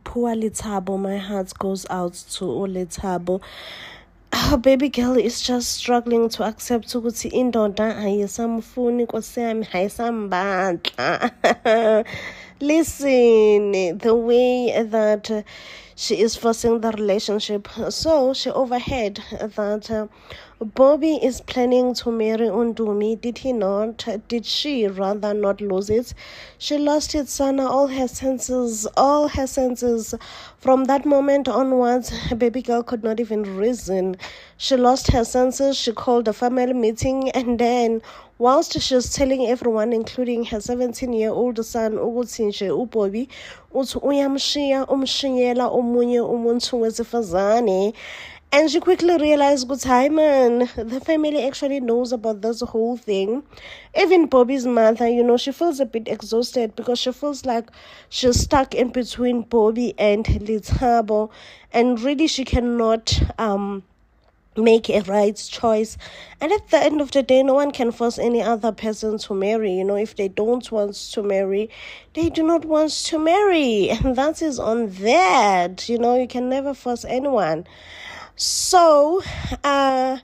Poor Lethabo, my heart goes out to Lethabo. Our baby girl is just struggling to accept ukuthi indoda ayisamfuni Nkosi yami ayisamandla. Listen, the way that she is forcing the relationship. So she overheard that Bobby is planning to marry Undumi. Did he not? Did she rather not lose it? She lost it, Sana, all her senses. From that moment onwards, baby girl could not even reason. She lost her senses. She called a family meeting, and then whilst she was telling everyone, including her 17-year-old son, ukuthi nje uBobby uthi uyamshiya umshiyela omunye umuntu wesifazane. And she quickly realized, good time, man, the family actually knows about this whole thing. Even Bobby's mother, she feels a bit exhausted because she feels like she's stuck in between Bobby and Lethabo. And really, she cannot make a right choice. And at the end of the day, no one can force any other person to marry. If they don't want to marry, they do not want to marry. And that is on that. You can never force anyone. So, now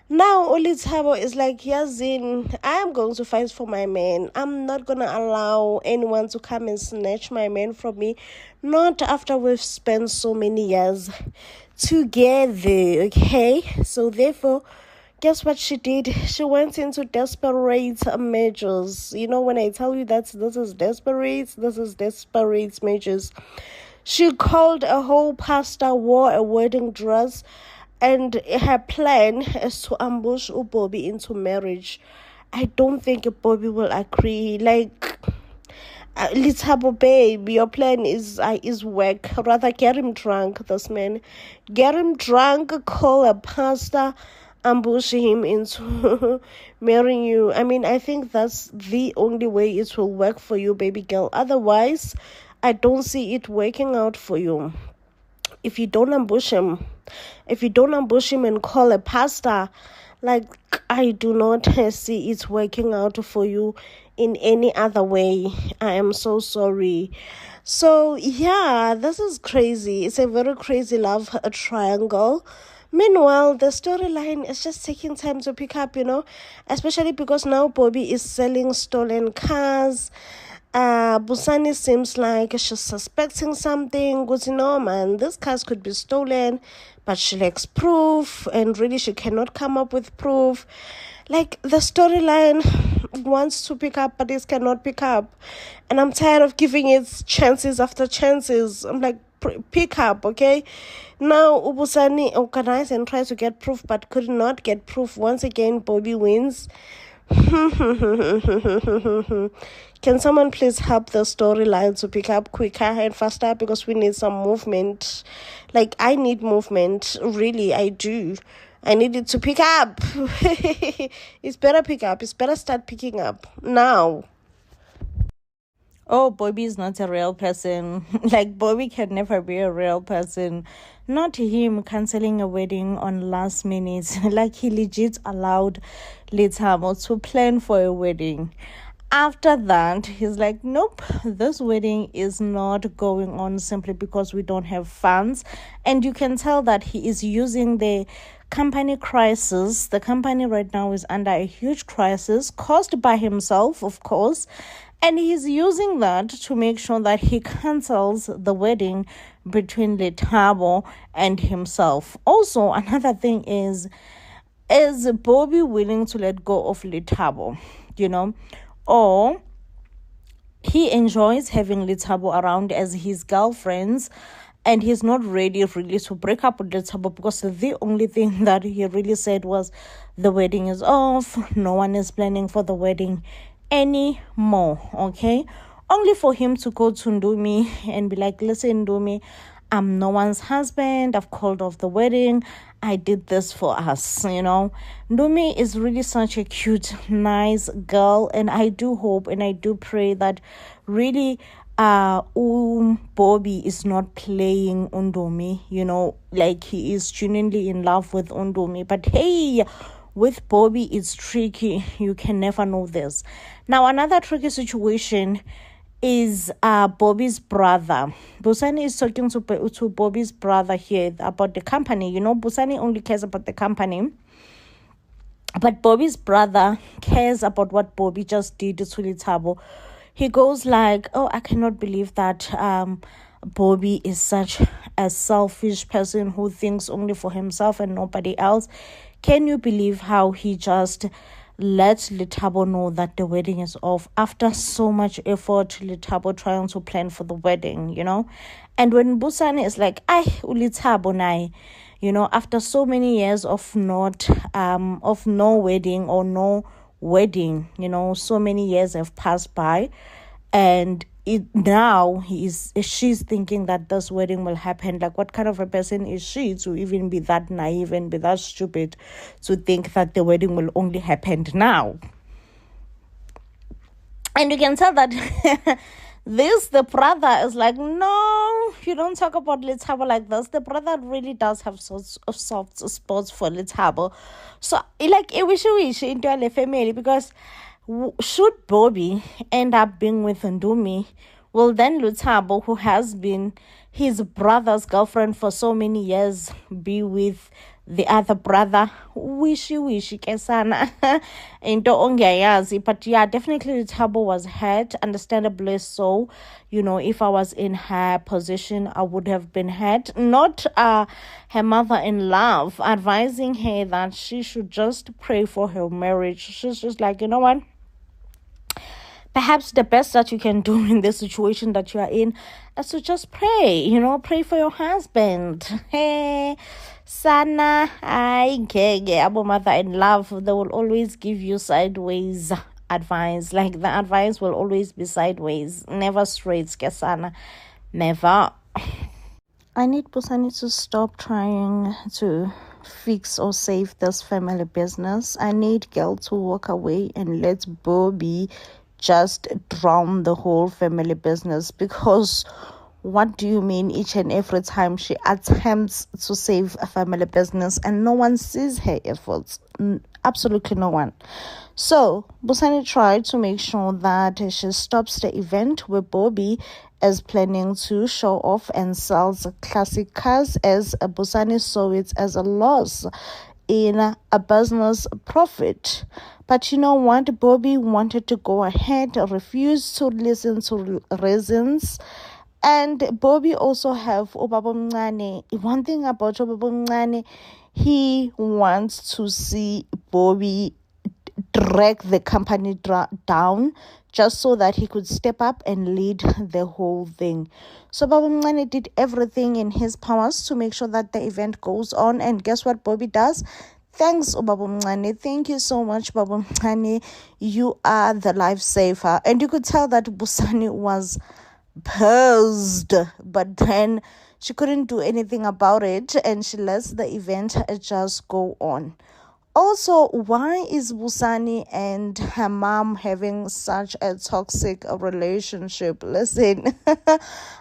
Lethabo is like, Yazin, I am going to fight for my man. I'm not going to allow anyone to come and snatch my man from me. Not after we've spent so many years together, okay? So, therefore, guess what she did? She went into desperate measures. When I tell you that this is desperate measures. She called a whole pastor, wore a wedding dress, and her plan is to ambush Bobby into marriage. I don't think Bobby will agree. Lethabo, babe, your plan is work. Rather, get him drunk, this man. Get him drunk, call a pastor, ambush him into marrying you. I mean, I think that's the only way it will work for you, baby girl. Otherwise, I don't see it working out for you. If you don't ambush him and call a pastor, I do not see it working out for you in any other way. I am so sorry. So, yeah, this is crazy. It's a very crazy love triangle. Meanwhile, the storyline is just taking time to pick up, especially because now Bobby is selling stolen cars. Busani seems like she's suspecting something. Because, man, this cars could be stolen, but she lacks proof, and really she cannot come up with proof. The storyline wants to pick up, but it cannot pick up. And I'm tired of giving it chances after chances. I'm like, pick up, okay? Now, Ubusani organized and tried to get proof, but could not get proof. Once again, Bobby wins. Can someone please help the storyline to pick up quicker and faster, because we need some movement. I need movement, really, I do. I need it to pick up. It's better pick up. It's better start picking up now. Oh, Bobby is not a real person. Bobby can never be a real person. Not him cancelling a wedding on last minute. He legit allowed Lethabo to plan for a wedding. After that, he's like, nope, this wedding is not going on simply because we don't have funds. And you can tell that he is using the company crisis. The company right now is under a huge crisis caused by himself, of course. And he's using that to make sure that he cancels the wedding between Lethabo and himself. Also, another thing is Bobby willing to let go of Lethabo, or he enjoys having Lethabo around as his girlfriends, and he's not ready really to break up with Lethabo, because the only thing that he really said was the wedding is off, no one is planning for the wedding anymore, okay? Only for him to go to Ndumi and be like, listen, Ndumi, I'm no one's husband, I've called off the wedding, I did this for us, Ndumi is really such a cute, nice girl, and I do hope and I do pray that really Bobby is not playing Undumi, he is genuinely in love with Undumi. But hey, with Bobby, it's tricky. You can never know this. Now, another tricky situation is Bobby's brother. Busani is talking to Bobby's brother here about the company. Busani only cares about the company, but Bobby's brother cares about what Bobby just did to Lethabo. He goes like, "Oh, I cannot believe that Bobby is such a selfish person who thinks only for himself and nobody else. Can you believe how he just let Lethabo know that the wedding is off after so much effort, Lethabo trying to plan for the wedding, And when Busani is like, "Ay, Lethabo nai," after so many years of no wedding or no wedding, so many years have passed by, and now she's thinking that this wedding will happen. Like, what kind of a person is she to even be that naive and be that stupid to think that the wedding will only happen now? And you can tell that the brother is like, "No, you don't talk about Lethabo like this." The brother really does have soft spots for Lethabo. So, like, I wish into a family, because should Bobby end up being with Ndumi, well, then Lethabo, who has been his brother's girlfriend for so many years, be with the other brother. Wishy kesana into ongayazi. But yeah, definitely Lethabo was hurt, understandably so. If I was in her position, I would have been hurt. Not her mother-in-law advising her that she should just pray for her marriage. She's just like, you know what? Perhaps the best that you can do in this situation that you are in is to just pray, pray for your husband. Hey, Sana, abo mother-in-law, they will always give you sideways advice. Like, the advice will always be sideways, never straight, Sana, never. I need Busani to stop trying to fix or save this family business. I need girl to walk away and let Bobby just drown the whole family business, because what do you mean each and every time she attempts to save a family business and no one sees her efforts? Absolutely no one. So Busani tried to make sure that she stops the event where Bobby is planning to show off and sells classic cars, as Busani saw it as a loss in a business profit. But you know what? Bobby wanted to go ahead, refused to listen to reasons. And Bobby also have Ubaba Mncane. One thing about Ubaba Mncane, he wants to see Bobby drag the company down, just so that he could step up and lead the whole thing. So Baba Mncane did everything in his powers to make sure that the event goes on. And guess what Bobby does? Thanks, Baba Mncane. Thank you so much, Baba Mncane. You are the lifesaver. And you could tell that Busani was pissed, but then she couldn't do anything about it, and she lets the event just go on. Also, why is Busani and her mom having such a toxic relationship? Listen, I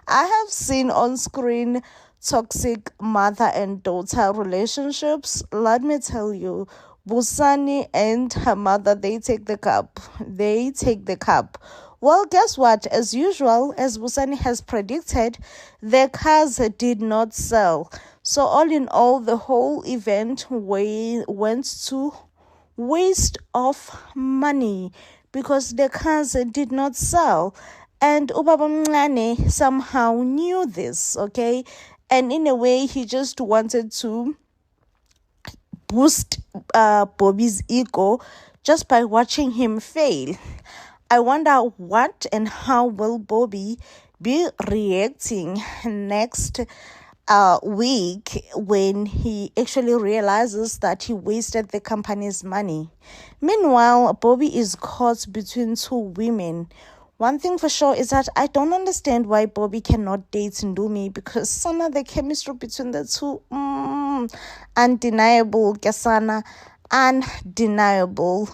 have seen on screen toxic mother and daughter relationships. Let me tell you, Busani and her mother, they take the cup. They take the cup. Well, guess what? As usual, as Busani has predicted, the cars did not sell. So all in all, the whole event went to waste of money because the cars did not sell. And Ubaba Mncane somehow knew this, okay? And in a way, he just wanted to boost Bobby's ego just by watching him fail. I wonder what and how will Bobby be reacting next week when he actually realizes that he wasted the company's money. Meanwhile, Bobby is caught between two women. One thing for sure is that I don't understand why Bobby cannot date Ndumi, because some of the chemistry between the two, undeniable, Gasana, undeniable.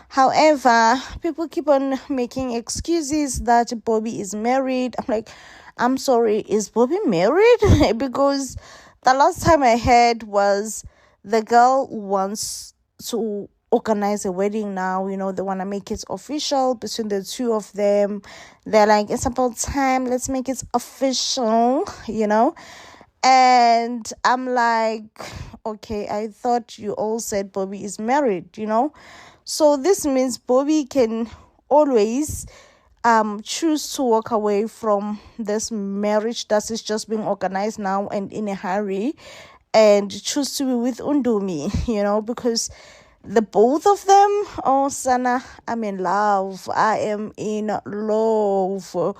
However, people keep on making excuses that Bobby is married. I'm like, I'm sorry, is Bobby married? Because the last time I heard was the girl wants to organize a wedding now. They want to make it official between the two of them. They're like, it's about time, let's make it official. And I'm like, okay, I thought you all said Bobby is married. So this means Bobby can always choose to walk away from this marriage that is just being organized now and in a hurry, and choose to be with Undumi, because the both of them, oh Sana, I'm in love. I am in love.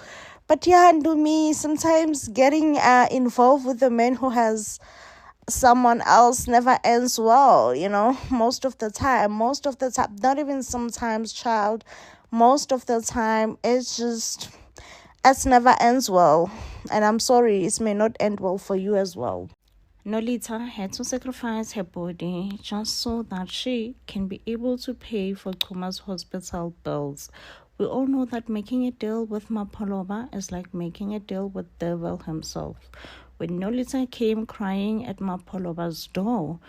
But yeah, Undumi, sometimes getting involved with a man who has someone else never ends well, most of the time, not even sometimes, child, most of the time, it never ends well. And I'm sorry, it may not end well for you as well. Nolita had to sacrifice her body just so that she can be able to pay for Kuma's hospital bills. We all know that making a deal with Mapoloba is like making a deal with devil himself. When Nolita came crying at Mapoloba's door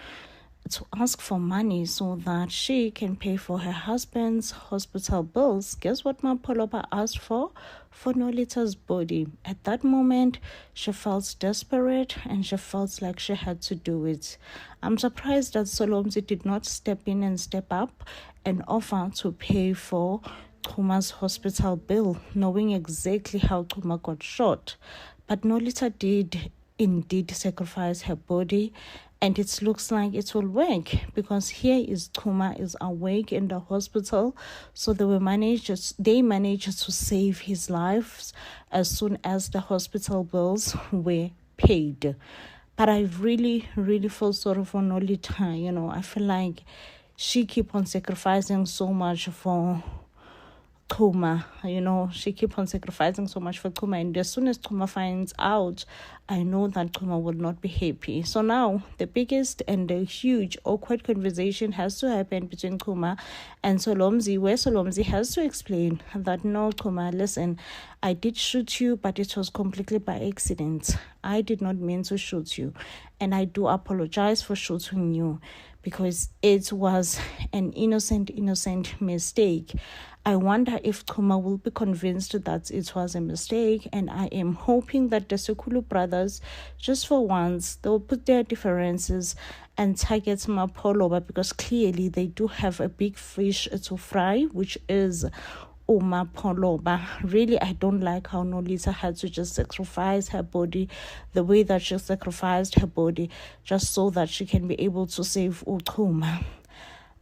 to ask for money so that she can pay for her husband's hospital bills, guess what Mapoloba asked for? For Nolita's body. At that moment, she felt desperate and she felt like she had to do it. I'm surprised that Solomzi did not step in and step up and offer to pay for Kuma's hospital bill, knowing exactly how Kuma got shot. But Nolita did indeed sacrifice her body, and it looks like it will work, because here is Kuma is awake in the hospital, so they managed to save his life as soon as the hospital bills were paid. But I really, really feel sorry for Nolita. I feel like she keep on sacrificing so much for Kuma, she keep on sacrificing so much for Kuma, and as soon as Kuma finds out, I know that Kuma will not be happy. So now the biggest and the huge awkward conversation has to happen between Kuma and Solomzi, where Solomzi has to explain that, no, Kuma, listen, I did shoot you, but it was completely by accident. I did not mean to shoot you, and I do apologize for shooting you, because it was an innocent mistake. I wonder if Kuma will be convinced that it was a mistake, and I am hoping that the Sekulu brothers, just for once, they will put their differences and target Mapoloba, because clearly they do have a big fish to fry, which is Mapoloba. Really, I don't like how Nolita had to just sacrifice her body the way that she sacrificed her body just so that she can be able to save Ukuma.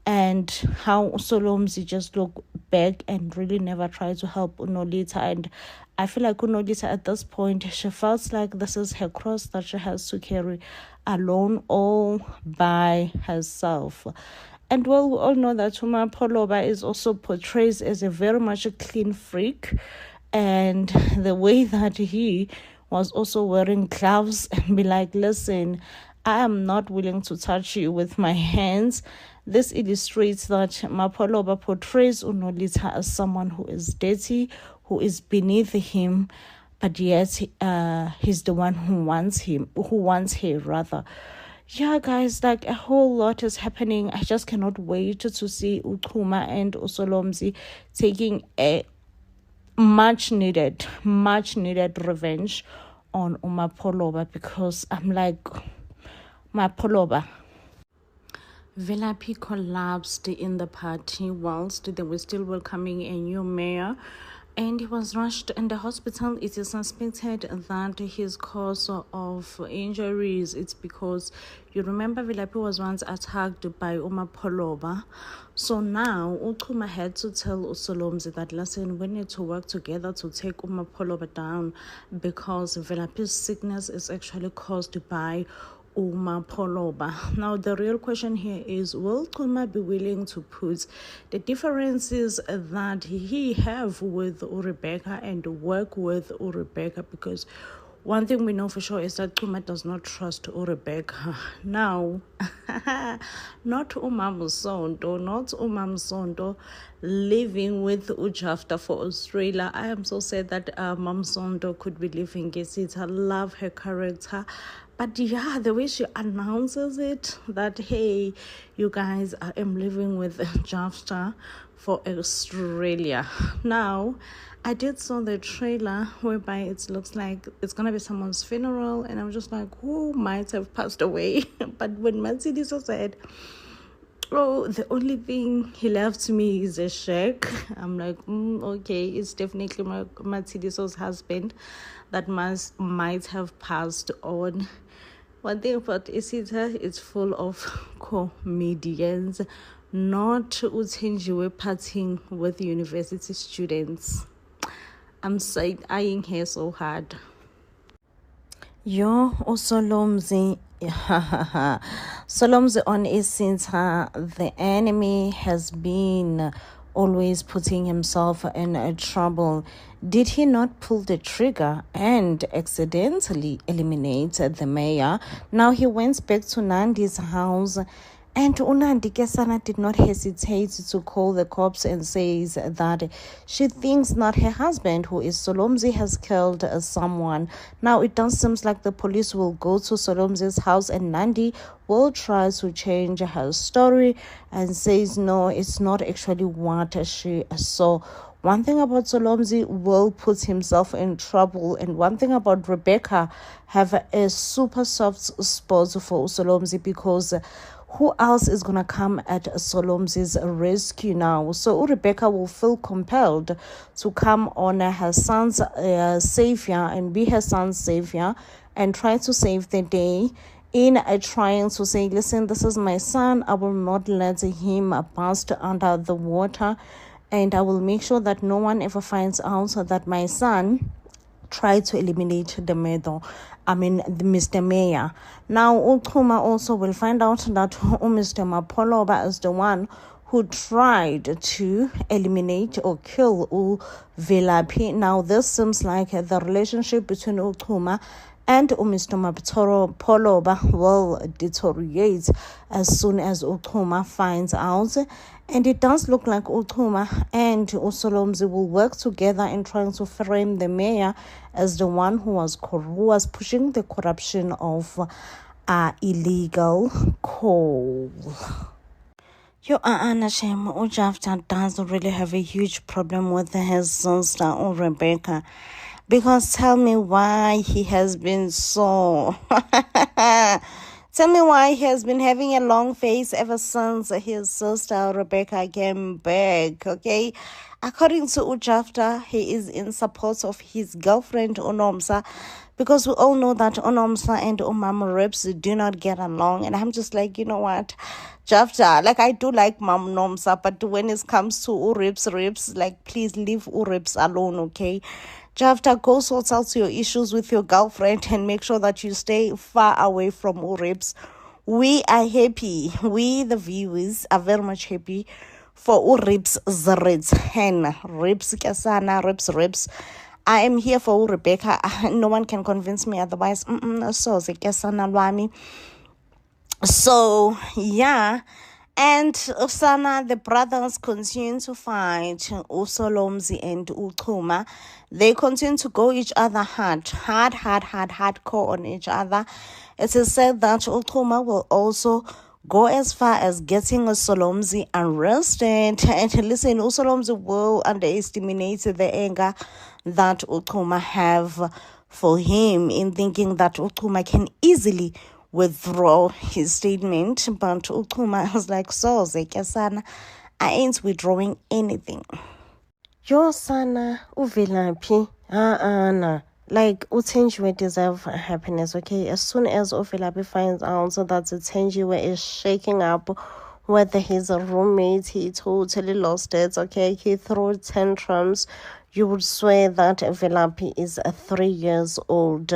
And how Solomzi just look back and really never tried to help Nolita. And I feel like Nolita at this point, she feels like this is her cross that she has to carry alone, all by herself. And well, we all know that Mapoloba is also portrayed as a very much a clean freak. And the way that he was also wearing gloves and be like, listen, I am not willing to touch you with my hands. This illustrates that Mapoloba portrays Nolita as someone who is dirty, who is beneath him, but yet he's the one who wants her rather. Yeah, guys, like a whole lot is happening. I just cannot wait to see Ukuma and Usolomzi taking a much needed revenge on Mapoloba, because I'm like, Mapoloba. Velapi collapsed in the party whilst they were still welcoming a new mayor, and he was rushed in the hospital. It is suspected that his cause of injuries, it's because, you remember, Velapi was once attacked by Mapoloba. So now Ukuma had to tell Usolomzi that, listen, we need to work together to take Mapoloba down, because Velapi's sickness is actually caused by Mapoloba. Now the real question here is, will Kuma be willing to put the differences that he have with Rebecca and work with Rebecca? Because one thing we know for sure is that Kuma does not trust Rebecca. Now, not Umam Sondo living with Ujafta for Australia. I am so sad that Mam Sondo could be living Gesita. I love her character, But yeah, the way she announces it, that hey, you guys, I am living with Jafta for Australia. Now, I did saw the trailer whereby it looks like it's gonna be someone's funeral, and I'm just like, who might have passed away? But when Matsidiso said, oh, the only thing he left to me is a check, I'm like, okay, it's definitely Matsidiso's husband that might have passed on. One thing about Isita, it's full of comedians, not Utenjiwe partying with university students. I'm side-eyeing her so hard. Yo, Solomzi. Solomzi on Isita, the enemy has been always putting himself in trouble. Did he not pull the trigger and accidentally eliminate the mayor? Now he went back to Nandi's house, and Unandi Kesana did not hesitate to call the cops and says that she thinks not her husband, who is Solomzi, has killed someone. Now it does seem like the police will go to Solomzi's house, and Nandi will try to change her story and says no, it's not actually what she saw. One thing about Solomzi, will put himself in trouble, and one thing about Rebecca, have a super soft spot for Solomzi, because who else is going to come at Solomzi's rescue now? So Rebecca will feel compelled to come on her son's savior and be her son's savior and try to save the day in trying to say, listen, this is my son. I will not let him burst under the water, and I will make sure that no one ever finds out that my son tried to eliminate the Mr. Mayor. Now, Uxhuma also will find out that Mr. Mapoloba is the one who tried to eliminate or kill Velaphi. Now, this seems like the relationship between Uxhuma and Mr. Mapoloba will deteriorate as soon as Uxhuma finds out. And it does look like Uxhuma and Solomzi will work together in trying to frame the mayor as the one who was pushing the corruption of illegal coal. Your Anna Shem Ujafta does really have a huge problem with his sister Rebecca. Because tell me why he has been so... Tell me why he has been having a long face ever since his sister Rebecca came back, okay? According to Ujafta, he is in support of his girlfriend Unomsa, because we all know that Unomsa and Mom Rips do not get along. And I'm just like, you know what, Jafta, like I do like Mom Nomsa, but when it comes to Rips, like please leave Rips alone, okay? Jafta, go sort out your issues with your girlfriend and make sure that you stay far away from Rips. We are happy. We, the viewers, are very much happy for Rips return. Rips Kasana, Rips. I am here for Rebecca. No one can convince me otherwise. So, yeah. And Osana, the brothers continue to fight. Usolomzi and Uxhuma, they continue to go each other hardcore on each other. It is said that Uxhuma will also go as far as getting Usolomzi arrested. And listen, Usolomzi will underestimate the anger that Uxhuma have for him in thinking that Uxhuma can easily withdraw his statement, but Uxhuma was like, so Zekasana, I ain't withdrawing anything. Your son, Uvelaphi, nah. Like Utenjiwe deserve happiness, okay? As soon as Uvelaphi finds out that Utenjiwe is shaking up with his roommate, he totally lost it, okay? He threw tantrums. You would swear that Uvelaphi is 3 years old.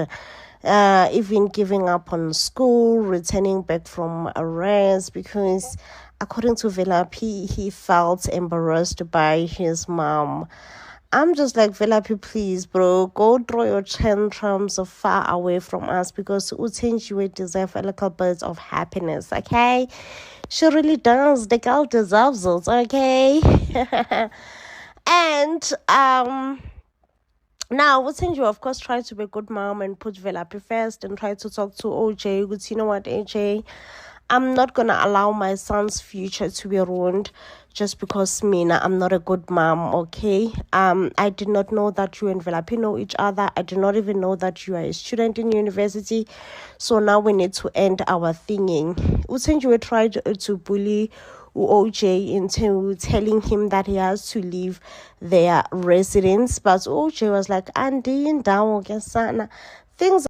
Even giving up on school, returning back from arrest, because according to Velaphi, he felt embarrassed by his mom. I'm just like, Velaphi, please, bro, go throw your tantrums far away from us, because Utenjiwe deserve a little bit of happiness, okay? She really does. The girl deserves it, okay? And Now, Utsenju, of course, tried to be a good mom and put Velapi first and tried to talk to OJ. But you know what, AJ? I'm not going to allow my son's future to be ruined just because I'm not a good mom, okay? I did not know that you and Velapi know each other. I did not even know that you are a student in university. So now we need to end our thinging. Utsenju tried to bully OJ into telling him that he has to leave their residence, but OJ was like, Andy, down, things